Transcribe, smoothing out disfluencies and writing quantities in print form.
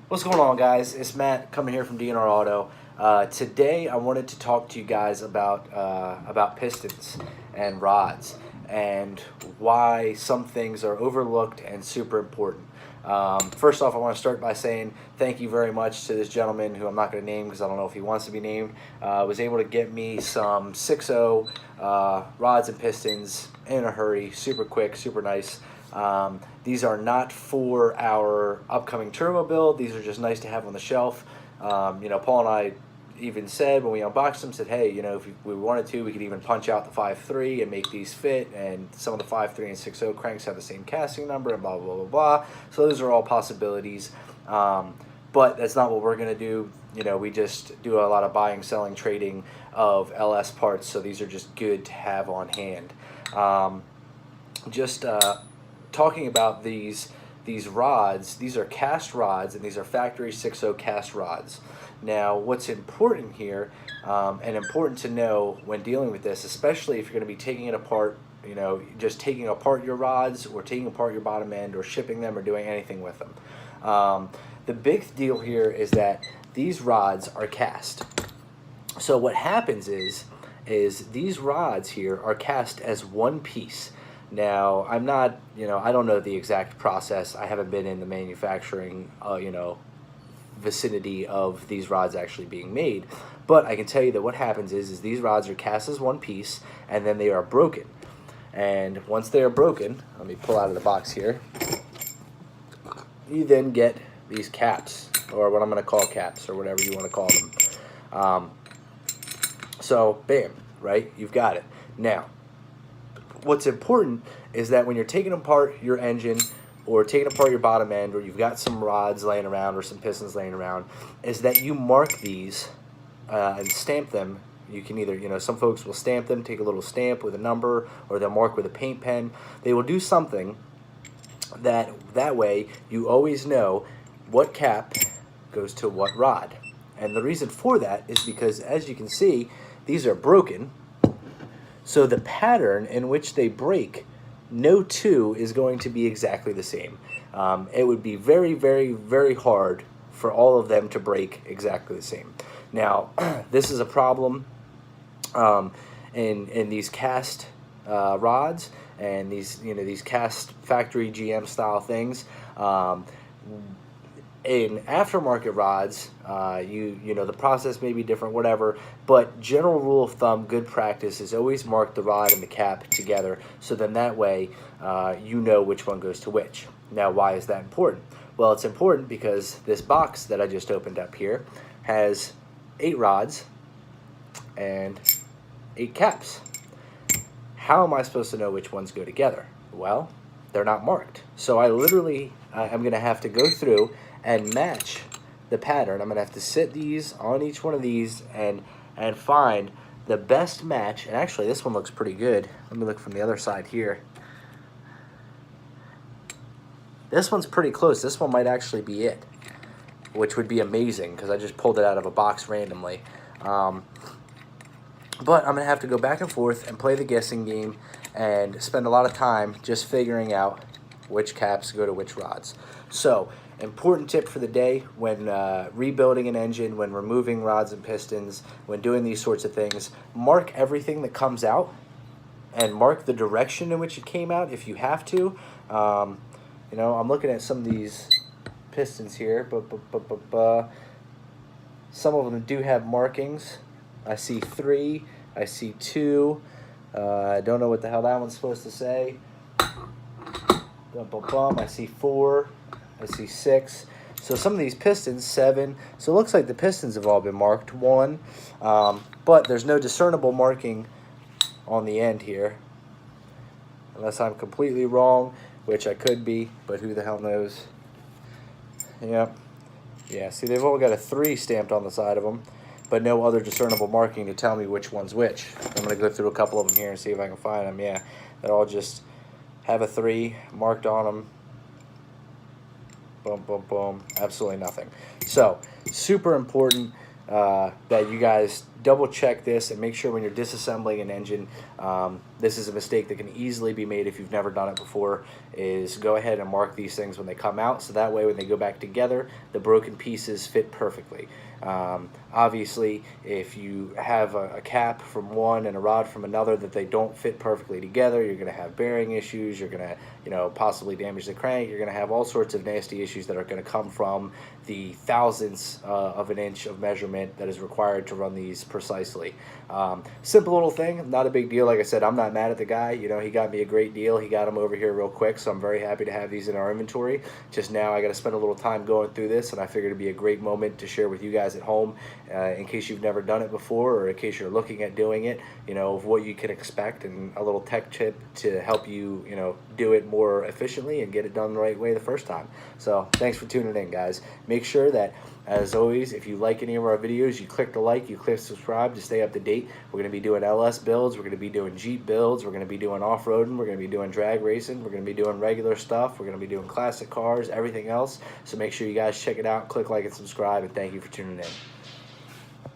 What's going on, guys? It's Matt coming here from DNR Auto. Today, I wanted to talk to you guys about pistons and rods and why some things are overlooked and super important. First off, I want to start by saying thank you very much to this gentleman who I'm not going to name because I don't know if he wants to be named. Was able to get me some 6.0 rods and pistons in a hurry, super quick, super nice. These are not for our upcoming turbo build. These are just nice to have on the shelf. Paul and I even said when we unboxed them, said, hey, if we wanted to, we could even punch out the 5.3 and make these fit. And some of the 5.3 and 6.0 cranks have the same casting number and blah, blah, blah, blah. So those are all possibilities. But that's not what we're going to do. We just do a lot of buying, selling, trading of LS parts. So these are just good to have on hand. Talking about these rods, these are cast rods, and these are factory 6.0 cast rods. Now, what's important here, and important to know when dealing with this, especially if you're going to be taking it apart, just taking apart your rods or taking apart your bottom end or shipping them or doing anything with them. The big deal here is that these rods are cast. So what happens is these rods here are cast as one piece. Now, I'm not, I don't know the exact process. I haven't been in the manufacturing, vicinity of these rods actually being made. But I can tell you that what happens is these rods are cast as one piece, and then they are broken. And once they are broken, let me pull out of the box here, you then get these caps, or what I'm going to call caps, or whatever you want to call them. So, bam, right? You've got it. Now, what's important is that when you're taking apart your engine or taking apart your bottom end, or you've got some rods laying around or some pistons laying around, is that you mark these and stamp them. You can either, some folks will stamp them, take a little stamp with a number, or they'll mark with a paint pen. They will do something that way you always know what cap goes to what rod. And the reason for that is because, as you can see, these are broken. So the pattern in which they break, no two is going to be exactly the same. It would be very, very, very hard for all of them to break exactly the same. Now, this is a problem in these cast rods and these cast factory GM style things. In aftermarket rods, the process may be different, whatever, but general rule of thumb, good practice is always mark the rod and the cap together, so then that way you know which one goes to which. Now, why is that important? Well, it's important because this box that I just opened up here has 8 rods and 8 caps. How am I supposed to know which ones go together? Well, they're not marked. So I literally, I'm going to have to go through and match the pattern. I'm going to have to sit these on each one of these and find the best match. And actually, this one looks pretty good. Let me look from the other side here. This one's pretty close. This one might actually be it, which would be amazing because I just pulled it out of a box randomly. But I'm going to have to go back and forth and play the guessing game and spend a lot of time just figuring out which caps go to which rods. So, important tip for the day when rebuilding an engine, when removing rods and pistons, when doing these sorts of things, mark everything that comes out and mark the direction in which it came out if you have to. I'm looking at some of these pistons here, but some of them do have markings. I see 3, I see 2, I don't know what the hell that one's supposed to say. I see 4, I see 6. So some of these pistons, 7. So it looks like the pistons have all been marked, 1. But there's no discernible marking on the end here. Unless I'm completely wrong, which I could be, but who the hell knows. Yep. Yeah, see, they've all got a 3 stamped on the side of them, but no other discernible marking to tell me which one's which. I'm going to go through a couple of them here and see if I can find them. Yeah, they all just have a 3 marked on them. Boom, boom, boom. Absolutely nothing. So, super important that you guys double check this and make sure when you're disassembling an engine this is a mistake that can easily be made if you've never done it before, is go ahead and mark these things when they come out, so that way when they go back together, the broken pieces fit perfectly. Obviously, if you have a cap from one and a rod from another that they don't fit perfectly together, you're going to have bearing issues, you're going to, you know, possibly damage the crank, you're going to have all sorts of nasty issues that are going to come from the thousandths of an inch of measurement that is required to run these precisely. Simple little thing, not a big deal. Like I said, I'm not mad at the guy. You know, he got me a great deal. He got them over here real quick, so I'm very happy to have these in our inventory. Just now I got to spend a little time going through this, and I figured it'd be a great moment to share with you guys at home, in case you've never done it before, or in case you're looking at doing it, you know, of what you can expect, and a little tech tip to help you, you know, do it more efficiently and get it done the right way the first time. So thanks for tuning in, guys. Make sure that, as always, if you like any of our videos, you click the like, you click subscribe to stay up to date. We're going to be doing LS builds, we're going to be doing Jeep builds, we're going to be doing off-roading, we're going to be doing drag racing, we're going to be doing regular stuff, we're going to be doing classic cars, everything else. So make sure you guys check it out, click like and subscribe, and thank you for tuning in.